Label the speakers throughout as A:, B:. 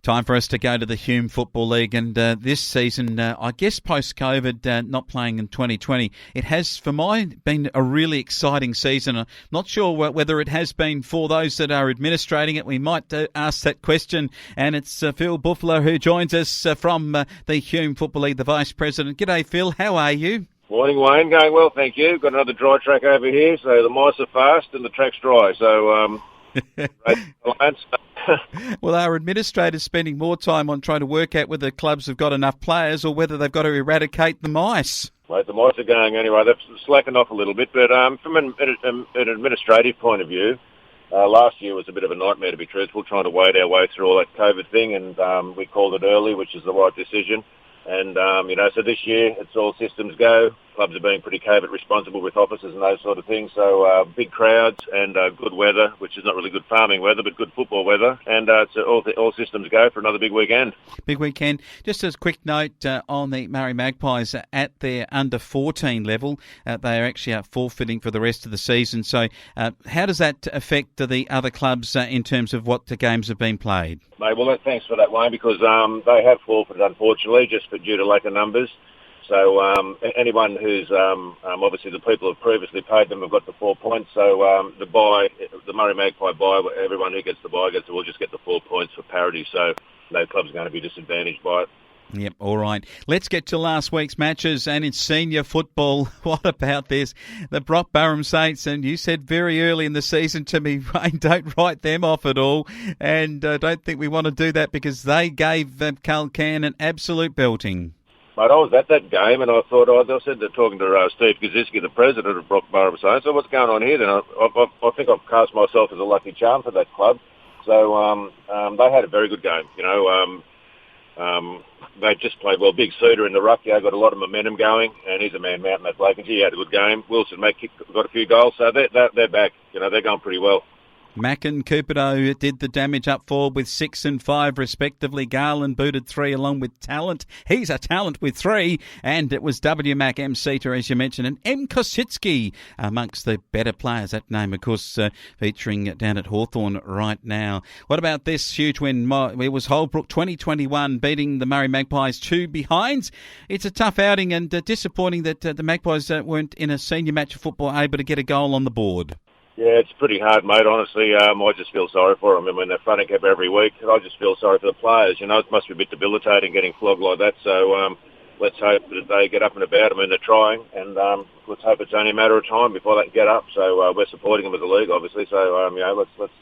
A: Time for us to go to the Hume Football League, and this season, I guess post-COVID, not playing in 2020, it has, for mine, been a really exciting season. I'm not sure whether it has been for those that are administrating it. We might ask that question, and it's Phil Bouffler who joins us from the Hume Football League, the Vice President. G'day, Phil. How are you?
B: Morning, Wayne. Going well, thank you. Got another dry track over here, so the mice are fast and the track's dry, so
A: Well, are administrators spending more time on trying to work out whether clubs have got enough players or whether they've got to eradicate the mice?
B: Mate, the mice are going anyway. They've slackened off a little bit, but from an administrative point of view, last year was a bit of a nightmare, to be truthful, trying to wade our way through all that COVID thing, and we called it early, which is the right decision. And, so this year it's all systems go. Clubs are being pretty COVID responsible with offices and those sort of things. So big crowds and good weather, which is not really good farming weather, but good football weather. And so all systems go for another big weekend.
A: Big weekend. Just as a quick note on the Murray Magpies at their under-14 level, they are actually forfeiting for the rest of the season. So how does that affect the other clubs in terms of what the games have been played?
B: Mate, well, thanks for that, Wayne, because they have forfeited, unfortunately, just due to lack of numbers. So anyone who's, obviously the people who have previously paid them have got the 4 points. So the Murray Magpie bye, everyone who gets the bye will just get the 4 points for parity. So no club's going to be disadvantaged by it.
A: Yep, all right. Let's get to last week's matches, and in senior football, what about this? The Brock Burham Saints, and you said very early in the season to me, Wayne, don't write them off at all, and don't think we want to do that because they gave Calcan an absolute belting.
B: Mate, I was at that game, and I thought, I said to talking to Steve Kaczynski, the president of Brock Burham Saints, so what's going on here then? I think I've cast myself as a lucky charm for that club. So they had a very good game, They just played well. Big Suitor in the ruck, got a lot of momentum going, and he's a man mountain, that bloke, and he had a good game. Wilson got a few goals, so they're back. They're going pretty well.
A: Mack and Cupido did the damage up forward with 6 and 5 respectively. Garland booted 3 along with Talent. He's a talent with 3. And it was W. Mack, M. Seater, as you mentioned, and M. Kosicki amongst the better players. That name, of course, featuring down at Hawthorn right now. What about this huge win? It was Holbrook 2021 beating the Murray Magpies 2 behinds. It's a tough outing and disappointing that the Magpies weren't in a senior match of football able to get a goal on the board.
B: Yeah, it's pretty hard, mate, honestly. I just feel sorry for them. I mean, they're fronting up every week. I just feel sorry for the players. It must be a bit debilitating getting flogged like that. So let's hope that they get up and about. I mean, they're trying, and let's hope it's only a matter of time before they can get up. So we're supporting them as a league, obviously. So,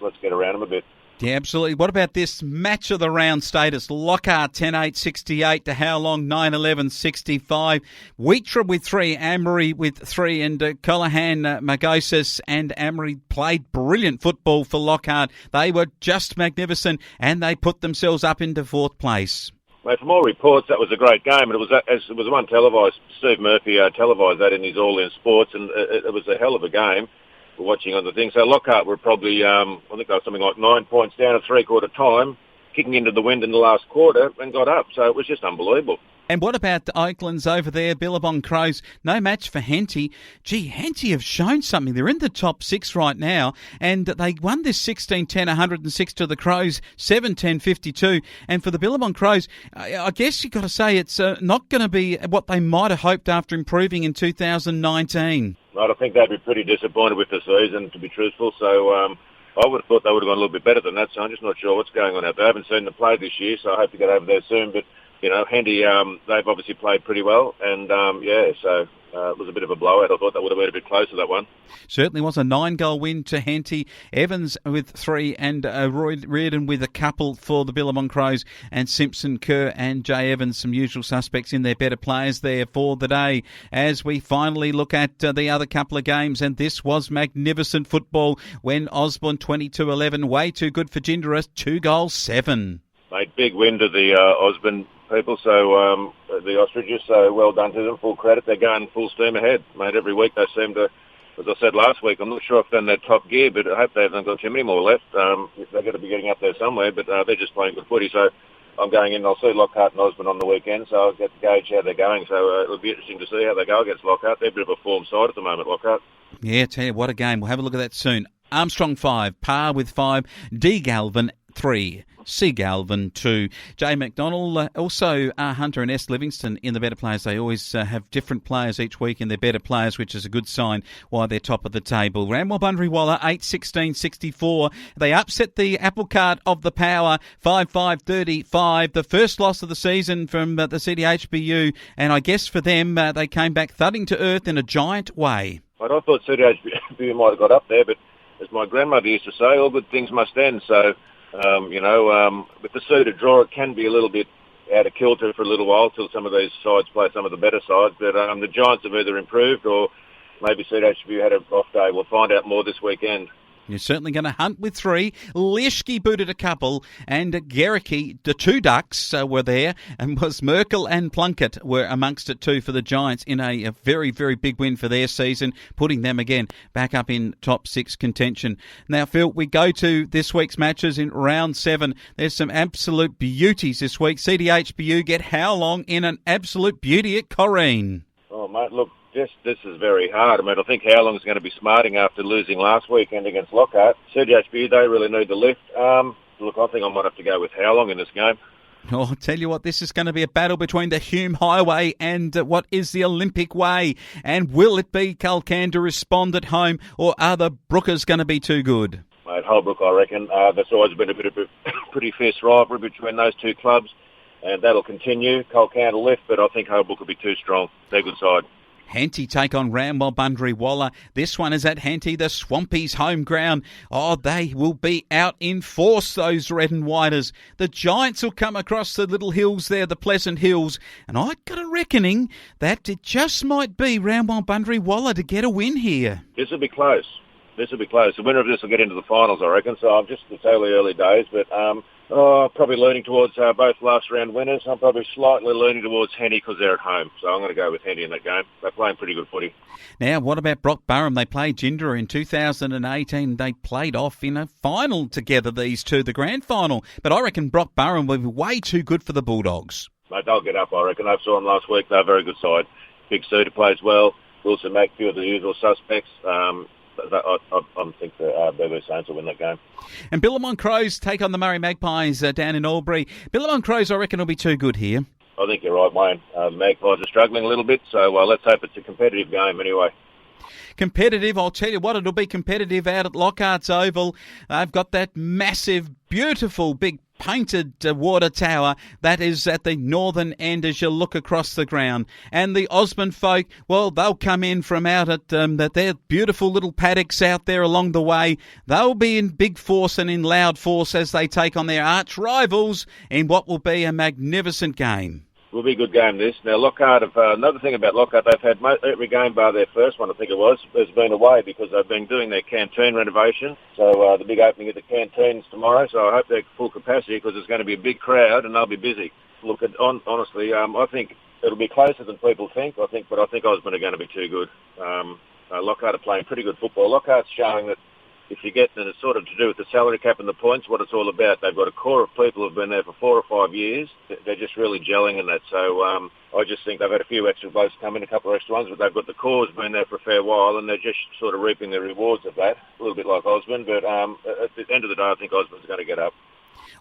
B: let's get around them a bit.
A: Yeah, absolutely. What about this match of the round status? Lockhart 10-8-68 to How Long 9-11-65. Wheatra with 3, Amory with 3, and Colohan, Magosis and Amory played brilliant football for Lockhart. They were just magnificent, and they put themselves up into 4th place.
B: Mate, from all reports, that was a great game, and it was one televised. Steve Murphy televised that in his All In Sports, and it was a hell of a game. We're watching on the thing. So Lockhart were probably, I think they were something like 9 points down at three-quarter time, kicking into the wind in the last quarter and got up. So it was just unbelievable.
A: And what about the Oaklands over there, Billabong Crows? No match for Henty. Gee, Henty have shown something. They're in the top 6 right now, and they won this 16-10, 106 to the Crows, 7-10, 52. And for the Billabong Crows, I guess you've got to say it's not going to be what they might have hoped after improving in 2019.
B: Right, I think they'd be pretty disappointed with the season, to be truthful. So I would have thought they would have gone a little bit better than that. So I'm just not sure what's going on out there. I haven't seen them play this year, so I hope to get over there soon. But Hendy, they've obviously played pretty well, and so it was a bit of a blowout. I thought that would have been a bit closer, that one.
A: Certainly was a 9-goal win to Henty. Evans with 3 and Roy Reardon with a couple for the Billabong Crows, and Simpson, Kerr and Jay Evans, some usual suspects in their better players there for the day. As we finally look at the other couple of games, and this was magnificent football when Osborne 22-11, way too good for Ginderas, 2-7.
B: Mate, big win to the Osborne people, so the Ostriches, so well done to them, full credit. They're going full steam ahead, mate. Every week they seem to, as I said last week, I'm not sure if they're in their top gear, but I hope they haven't got too many more left. They've got to be getting up there somewhere, but they're just playing good footy, so I'm going in. I'll see Lockhart and Osborne on the weekend, so I'll get to gauge how they're going. So it'll be interesting to see how they go against Lockhart. They're a bit of a form side at the moment, Lockhart.
A: Yeah, tell you what a game. We'll have a look at that soon. Armstrong 5, Parr with 5, D. Galvin 3. C. Galvin 2. J. McDonald, also Hunter and S. Livingston in the better players. They always have different players each week in their better players, which is a good sign why they're top of the table. Ramwell Bundry Waller 8-16-64. They upset the apple cart of the power 5-5-35. The first loss of the season from the CDHBU, and I guess for them they came back thudding to earth in a giant way.
B: I thought CDHBU might have got up there, but as my grandmother used to say, all good things must end. So with the suited draw, it can be a little bit out of kilter for a little while till some of these sides play some of the better sides. But the Giants have either improved or maybe CDHBU had an off day. We'll find out more this weekend.
A: You're certainly going to hunt with 3. Lishke booted a couple, and Geraghty, the 2 ducks were there, and was Merkel and Plunkett were amongst it too for the Giants in a very, very big win for their season, putting them again back up in top 6 contention. Now, Phil, we go to this week's matches in round 7. There's some absolute beauties this week. CDHBU get how long in an absolute beauty at Corrine?
B: Oh, mate, look. This is very hard. I mean, I think Howlong's going to be smarting after losing last weekend against Lockhart. CDHBU, they really need the lift. Look, I think I might have to go with Howlong in this game.
A: Oh, I'll tell you what, this is going to be a battle between the Hume Highway and what is the Olympic Way. And will it be Culcan to respond at home, or are the Brookers going to be too good?
B: Mate, Holbrook, I reckon. There's always been a bit of a pretty fierce rivalry between those two clubs, and that'll continue. Culcan will lift, but I think Holbrook will be too strong. They're a good side.
A: Henty take on Ramwell Bundry Waller. This one is at Henty, the Swampies' home ground. Oh, they will be out in force, those red and whiters. The Giants will come across the little hills there, the Pleasant Hills. And I got a reckoning that it just might be Ramwell Bundry Waller to get a win here.
B: This will be close. The winner of this will get into the finals, I reckon. So I'm just, it's early days, but probably leaning towards both last round winners. I'm probably slightly leaning towards Henty because they're at home. So I'm going to go with Henty in that game. They're playing pretty good footy.
A: Now, what about Brock Burham? They played Gindera in 2018. They played off in a final together, these two, the grand final. But I reckon Brock Burham will be way too good for the Bulldogs.
B: Mate, they'll get up, I reckon. I saw them last week. They're a very good side. Big Suter plays well. Wilson Macfield, the usual suspects. I think the BB Saints will win that game.
A: And Billabong Crows take on the Murray Magpies down in Albury. Billabong Crows, I reckon, will be too good here.
B: I think you're right, Wayne. The Magpies are struggling a little bit, so let's hope it's a competitive game anyway.
A: Competitive, I'll tell you what, it'll be competitive out at Lockhart's Oval. They've got that massive, beautiful, big painted water tower that is at the northern end as you look across the ground. And the Osmond folk, well, they'll come in from out at their beautiful little paddocks out there along the way. They'll be in big force and in loud force as they take on their arch rivals in what will be a magnificent game.
B: Will be a good game, this. Now, Lockhart, another thing about Lockhart, they've had every game bar their first one, I think it was, has been away because they've been doing their canteen renovation. So the big opening of the canteens tomorrow, so I hope they're full capacity because it's going to be a big crowd and they'll be busy. Look, honestly, I think it'll be closer than people think, but I think Osmond are going to be too good. Lockhart are playing pretty good football. Lockhart's showing that if you get, and it's sort of to do with the salary cap and the points, what it's all about. They've got a core of people who've been there for 4 or 5 years. They're just really gelling in that. So I just think they've had a few extra blokes come in, a couple of extra ones, but they've got the core who's been there for a fair while, and they're just sort of reaping the rewards of that, a little bit like Osmond. But at the end of the day, I think Osmond's going to get up.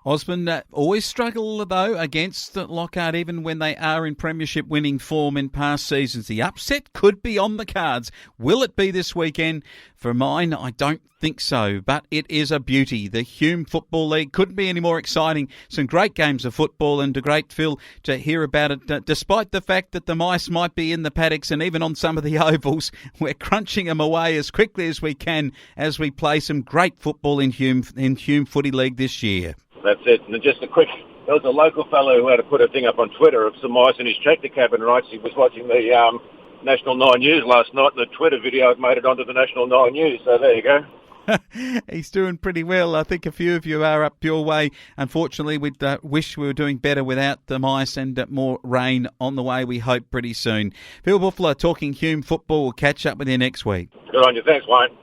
A: Osmond always struggle, though, against Lockhart, even when they are in premiership winning form in past seasons. The upset could be on the cards. Will it be this weekend? For mine, I don't think so, but it is a beauty. The Hume Football League couldn't be any more exciting. Some great games of football, and a great feel to hear about it. Despite the fact that the mice might be in the paddocks and even on some of the ovals, we're crunching them away as quickly as we can as we play some great football in Hume Footy League this year.
B: That's it. And just a quick, there was a local fellow who had to put a thing up on Twitter of some mice in his tractor cabin, right? He was watching the National 9 News last night, and the Twitter video had made it onto the National 9 News, so there you go.
A: He's doing pretty well. I think a few of you are up your way. Unfortunately, we'd wish we were doing better without the mice and more rain on the way, we hope, pretty soon. Phil Bouffler talking Hume football. We'll catch up with you next week.
B: Good on you. Thanks, Wayne.